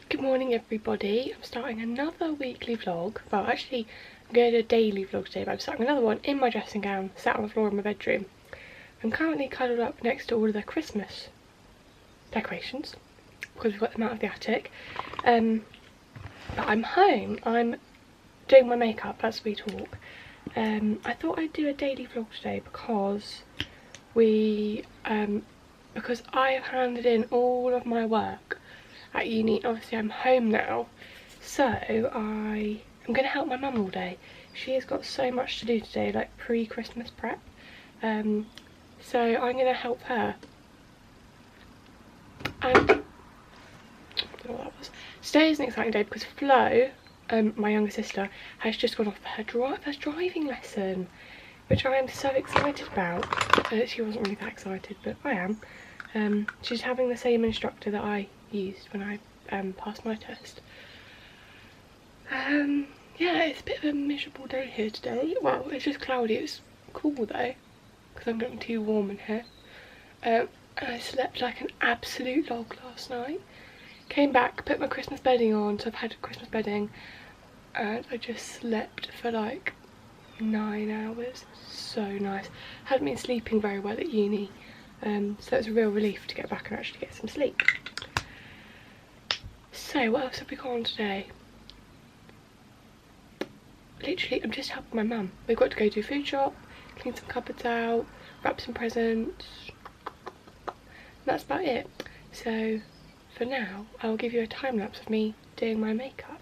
Good morning everybody. I'm starting another weekly vlog. Well, actually I'm going to do a daily vlog today, but I'm starting another one in my dressing gown, sat on the floor in my bedroom. I'm currently cuddled up next to all of the Christmas decorations because we've got them out of the attic. But I'm home. I'm doing my makeup as we talk. I thought I'd do a daily vlog today because because I have handed in all of my work at uni. Obviously I'm home now, so I am going to help my mum all day. She has got so much to do today, like pre-Christmas prep, so I'm going to help her. And I don't know what that was. Today is an exciting day because Flo, my younger sister, has just gone off for her first driving lesson, which I am so excited about. She wasn't really that excited, but I am. She's having the same instructor that I used when I passed my test. Yeah, it's a bit of a miserable day here today. Well, it's just cloudy. It's cool though, because I'm getting too warm in here. And I slept like an absolute log last night. Came back, put my Christmas bedding on, so I've had Christmas bedding, and I just slept for like 9 hours. So nice. Hadn't been sleeping very well at uni, so it's a real relief to get back and actually get some sleep. So what else have we got on today? Literally, I'm just helping my mum. We've got to go to a food shop, clean some cupboards out, wrap some presents. That's about it. So for now, I'll give you a time lapse of me doing my makeup.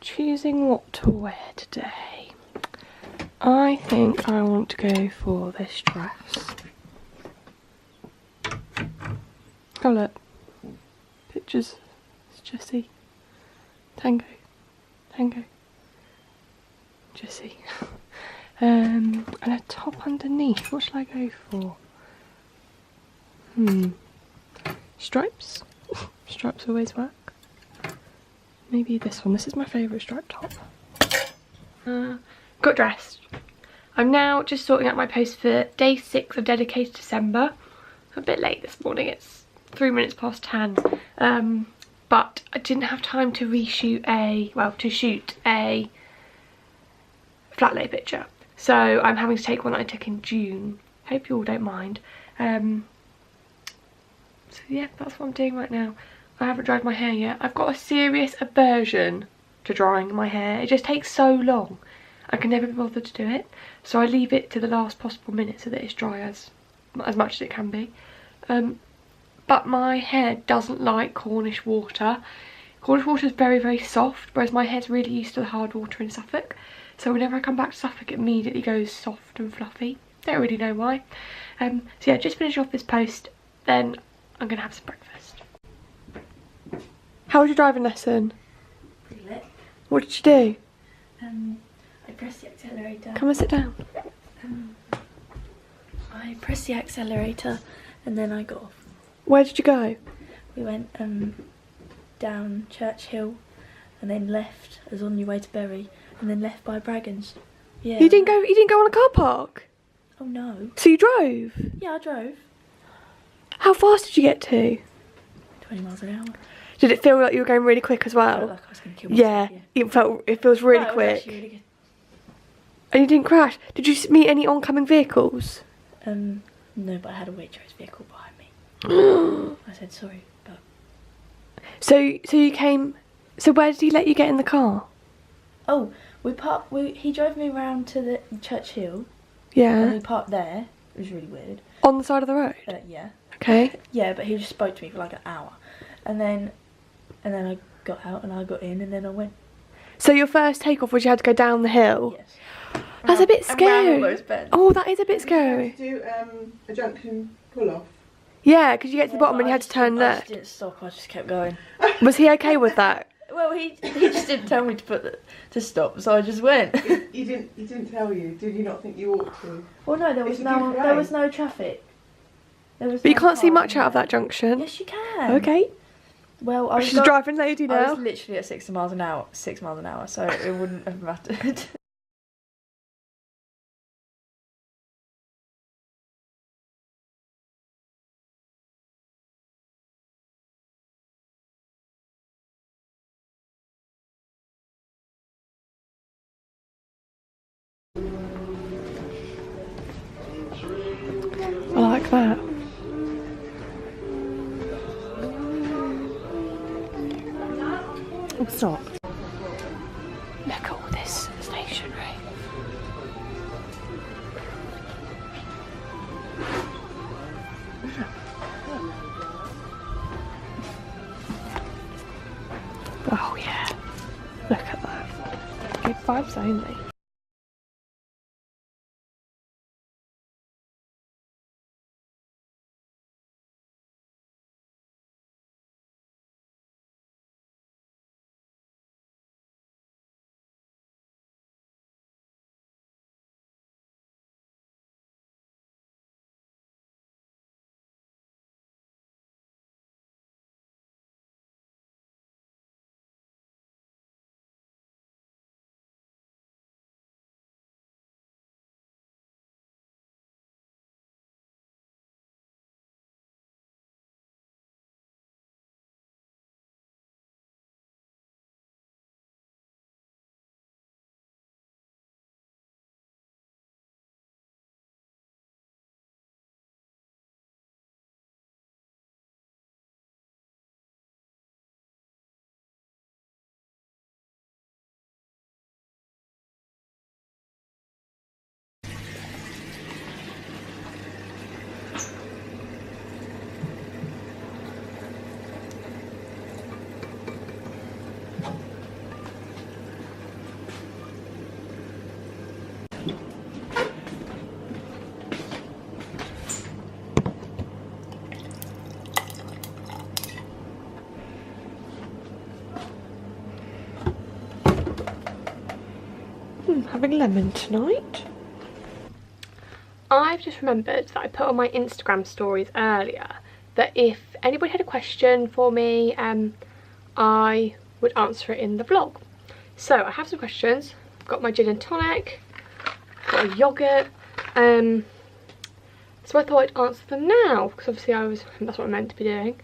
Choosing what to wear today. I think I want to go for this dress. Oh look, pictures. It's Jessie. Tango, Jessie. And a top underneath. What should I go for? Stripes. Stripes always work. Maybe this one. This is my favourite striped top. Got dressed. I'm now just sorting out my post for day 6 of Dedicated December. I'm a bit late this morning. It's 3 minutes past 10. But I didn't have time to shoot a flat lay picture. So I'm having to take one that I took in June. Hope you all don't mind. So yeah, that's what I'm doing right now. I haven't dried my hair yet. I've got a serious aversion to drying my hair. It just takes so long. I can never be bothered to do it. So I leave it to the last possible minute so that it's dry as much as it can be. But my hair doesn't like Cornish water. Cornish water is very, very soft, whereas my hair's really used to the hard water in Suffolk. So whenever I come back to Suffolk, it immediately goes soft and fluffy. Don't really know why. So yeah, just finish off this post, then I'm going to have some breakfast. How was your driving lesson? Pretty lit. What did you do? I pressed the accelerator. Come and sit down. I pressed the accelerator and then I got off. Where did you go? We went down Church Hill and then left as on your way to Bury and then left by Braggons. Yeah. You didn't go on a car park? Oh no. So you drove? Yeah, I drove. How fast did you get to? 20 miles an hour. Did it feel like you were going really quick as I well? felt like I was going to kill myself. Yeah, it feels really No, it was quick. actually really good. And you didn't crash? Did you meet any oncoming vehicles? No, but I had a Waitrose vehicle behind me. I said sorry, but... So you came... So where did he let you get in the car? Oh, he drove me around to the Church Hill. Yeah. And we parked there. It was really weird. On the side of the road? Yeah. Okay. Yeah, but he just spoke to me for like an hour. And then I got out and I got in and then I went. So your first takeoff was you had to go down the hill? Yes. That's a bit scary. And round all those bends. Oh, that is a bit scary. Did you have to do a junction pull-off? Yeah, because you get to the bottom and you had to turn I left. just didn't stop, I just kept going. Was he okay with that? Well, he just didn't tell me to stop, so I just went. He didn't tell you. Did you not think you ought to? Well, no, there was It's a good there was way. no traffic. There was But you no can't see car much in out of there. that junction. Yes, you can. Okay. Well, I was She's a driving lady I now. was literally at 6 miles an hour, so it wouldn't have mattered. I like that. Oh, stop. Look at all this stationery. Oh yeah, look at that. Good vibes only. Having lemon tonight. I've just remembered that I put on my Instagram stories earlier that if anybody had a question for me, I would answer it in the vlog. So I have some questions. I've got my gin and tonic, got a yoghurt, so I thought I'd answer them now because obviously that's what I'm meant to be doing.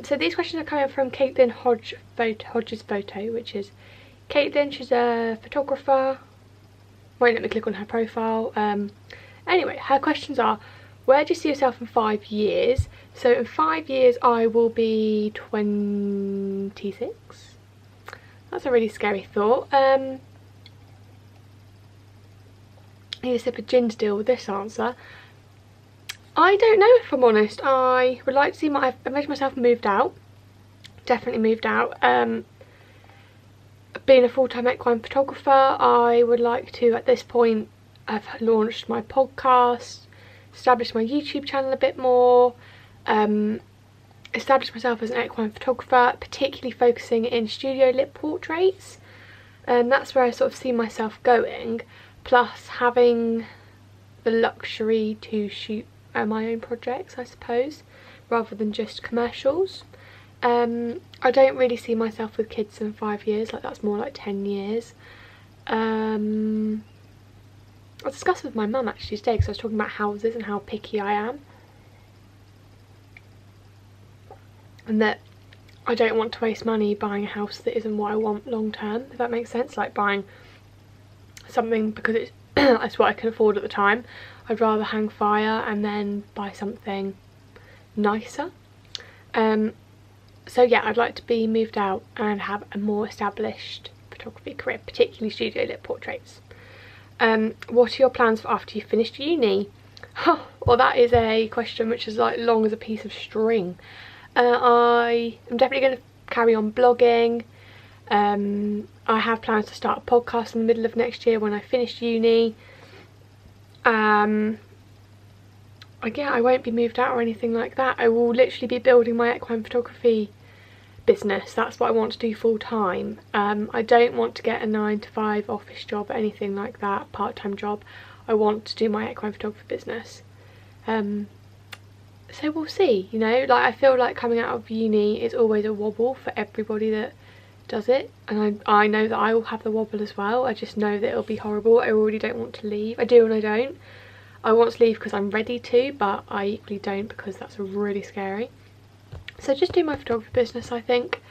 So these questions are coming from Caitlin Hodge's photo, which is Caitlin. She's a photographer. Won't let me click on her profile. Anyway, her questions are: where do you see yourself in 5 years? So in 5 years I will be 26. That's a really scary thought. I need a sip of gin to deal with this answer. I don't know, if I'm honest. I would like to see I've made myself moved out. Definitely moved out. Being a full-time equine photographer, I would like to, at this point, have launched my podcast, established my YouTube channel a bit more, established myself as an equine photographer, particularly focusing in studio lit portraits. And that's where I sort of see myself going, plus having the luxury to shoot my own projects, I suppose, rather than just commercials. I don't really see myself with kids in 5 years, like that's more like 10 years. I discussed with my mum actually today because I was talking about houses and how picky I am. And that I don't want to waste money buying a house that isn't what I want long term, if that makes sense. Like buying something because it's that's what I can afford at the time. I'd rather hang fire and then buy something nicer. So yeah, I'd like to be moved out and have a more established photography career, particularly studio lit portraits. What are your plans for after you've finished uni? Well, that is a question which is like long as a piece of string. I am definitely going to carry on blogging. I have plans to start a podcast in the middle of next year when I finish uni. Again, I won't be moved out or anything like that. I will literally be building my equine photography business. That's what I want to do full time. I don't want to get a 9-to-5 office job or anything like that, part-time job. I want to do my equine photography business. So we'll see, you know, like I feel like coming out of uni is always a wobble for everybody that does it, and I know that I will have the wobble as well. I just know that it'll be horrible. I already don't want to leave. I do and I don't. I want to leave because I'm ready to, but I equally don't because that's really scary. So just do my photography business, I think,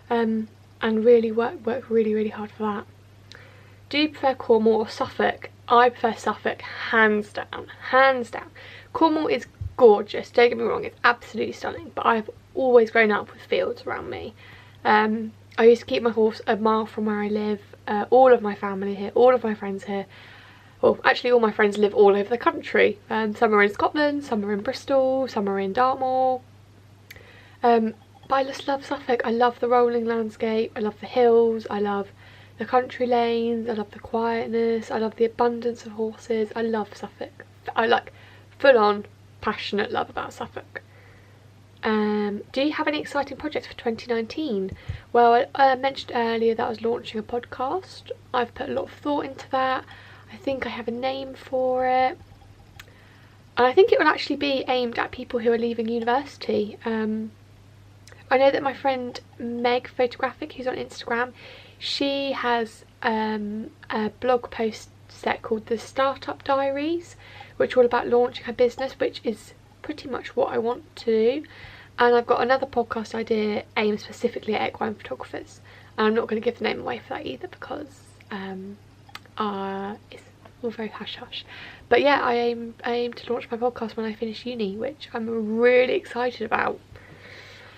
and really work really hard for that. Do you prefer Cornwall or Suffolk? I prefer Suffolk, hands down, hands down. Cornwall is gorgeous, don't get me wrong, it's absolutely stunning, but I've always grown up with fields around me. I used to keep my horse a mile from where I live. All of my family here, all of my friends here. Well, actually all my friends live all over the country. Some are in Scotland, some are in Bristol, some are in Dartmoor. But I just love Suffolk. I love the rolling landscape, I love the hills, I love the country lanes, I love the quietness, I love the abundance of horses. I love Suffolk. I like full on passionate love about Suffolk. Do you have any exciting projects for 2019? Well, I mentioned earlier that I was launching a podcast. I've put a lot of thought into that. I think I have a name for it. And I think it will actually be aimed at people who are leaving university. I know that my friend Meg Photographic, who's on Instagram, she has a blog post set called The Startup Diaries, which are all about launching her business, which is pretty much what I want to do. And I've got another podcast idea aimed specifically at equine photographers, and I'm not going to give the name away for that either because it's all very hush hush. But yeah, I aim to launch my podcast when I finish uni, which I'm really excited about.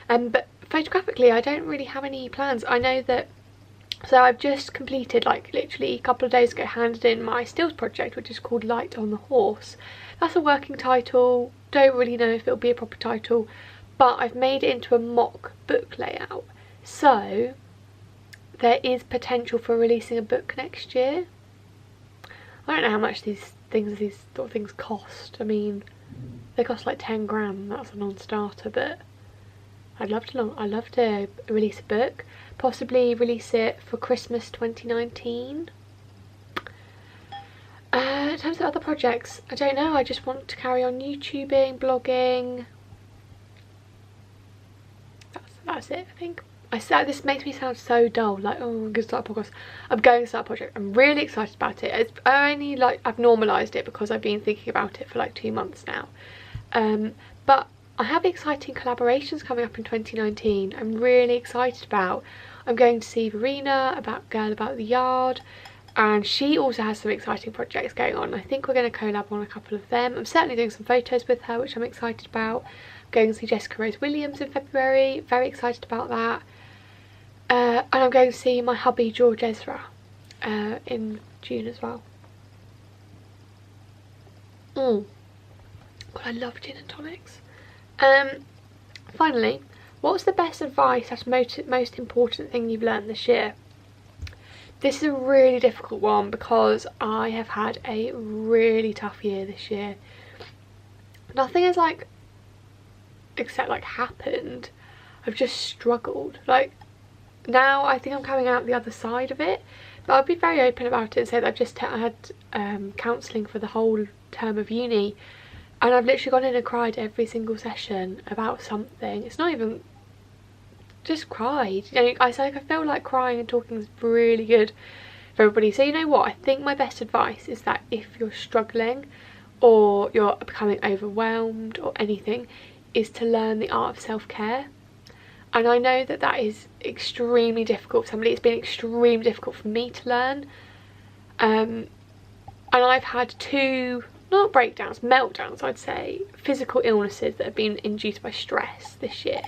But photographically I don't really have any plans. I know that, so I've just completed, like literally a couple of days ago, handed in my stills project, which is called Light on the Horse. That's a working title, don't really know if it'll be a proper title, but I've made it into a mock book layout, so there is potential for releasing a book next year. I don't know how much these sort of things cost. I mean, they cost like 10 grand, that's a non-starter, but I'd love to release a book, possibly release it for Christmas 2019. In terms of other projects, I don't know, I just want to carry on YouTubing, blogging. That's it, I think. This makes me sound so dull, like, oh, I'm going to start a podcast. I'm going to start a project. I'm really excited about it. I've normalised it because I've been thinking about it for like 2 months now. But I have exciting collaborations coming up in 2019. I'm really excited about. I'm going to see Verena, Girl About the Yard, and she also has some exciting projects going on. I think we're going to collab on a couple of them. I'm certainly doing some photos with her, which I'm excited about. I'm going to see Jessica Rose Williams in February, very excited about that. And I'm going to see my hubby George Ezra in June as well. God, I love gin and tonics. Finally, what's the best advice / most important thing you've learned this year? This is a really difficult one because I have had a really tough year this year. Nothing has except happened. I've just struggled. Like, now I think I'm coming out the other side of it, but I'll be very open about it and say that I had counselling for the whole term of uni, and I've literally gone in and cried every single session about something. It's not even just cried, you know. I feel like crying and talking is really good for everybody. So you know what, I think my best advice is that if you're struggling or you're becoming overwhelmed or anything, is to learn the art of self-care. And I know that that is extremely difficult for somebody. It's been extremely difficult for me to learn, and I've had 2, not breakdowns, meltdowns I'd say, physical illnesses that have been induced by stress this year.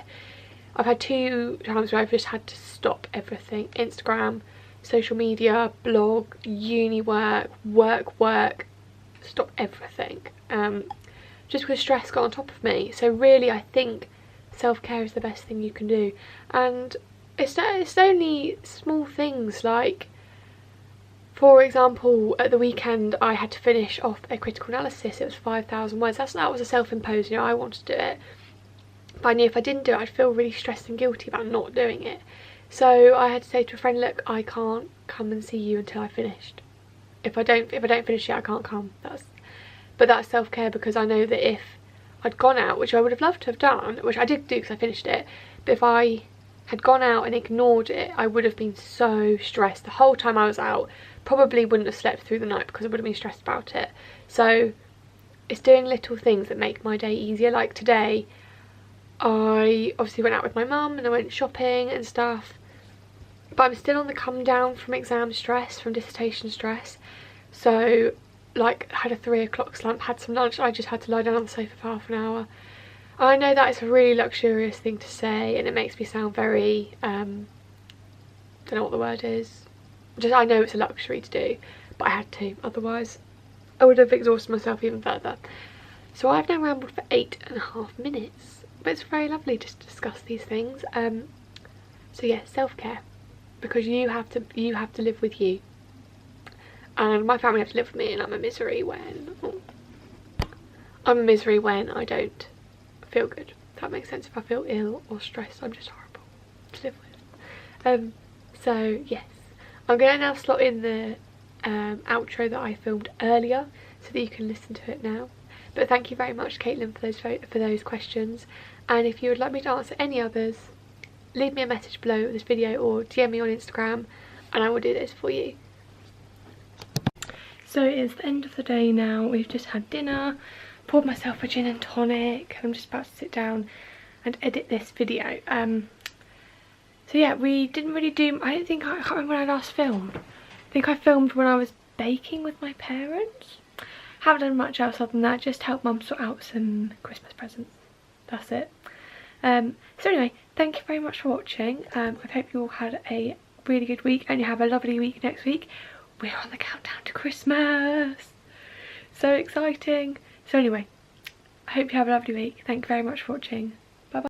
I've had 2 times where I've just had to stop everything: Instagram, social media, blog, uni work, stop everything, just because stress got on top of me. So really I think self-care is the best thing you can do, and it's only small things, like for example at the weekend I had to finish off a critical analysis. It was 5,000 words. That was a self-imposed, you know, I wanted to do it, but I knew if I didn't do it I'd feel really stressed and guilty about not doing it. So I had to say to a friend, look, I can't come and see you until I finished. If I don't finish it, I can't come. But that's self-care, because I know that if I'd gone out, which I would have loved to have done, which I did do because I finished it, but if I had gone out and ignored it, I would have been so stressed the whole time I was out. Probably wouldn't have slept through the night because I would have been stressed about it. So it's doing little things that make my day easier. Like today, I obviously went out with my mum and I went shopping and stuff, but I'm still on the come down from exam stress, from dissertation stress. So like had a 3 o'clock slump, had some lunch, I just had to lie down on the sofa for half an hour. I know that is a really luxurious thing to say and it makes me sound very, don't know what the word is. Just, I know it's a luxury to do, but I had to, otherwise I would have exhausted myself even further. So I've now rambled for 8.5 minutes, but it's very lovely just to discuss these things. So yeah, self-care, because you have to live with you, and my family have to live with me, and I'm a misery when I don't feel good. If that makes sense. If I feel ill or stressed, I'm just horrible to live with. So yes, I'm going to now slot in the outro that I filmed earlier so that you can listen to it now. But thank you very much, Caitlin, for those questions, and if you would like me to answer any others, leave me a message below this video or DM me on Instagram and I will do this for you. So it's the end of the day now. We've just had dinner, poured myself a gin and tonic, and I'm just about to sit down and edit this video. So yeah, we didn't really do, I can't remember when I last filmed. I think I filmed when I was baking with my parents. Haven't done much else other than that, just helped mum sort out some Christmas presents. That's it. So anyway, thank you very much for watching. I hope you all had a really good week and you have a lovely week next week. We're on the countdown to Christmas. So exciting. So anyway, I hope you have a lovely week. Thank you very much for watching.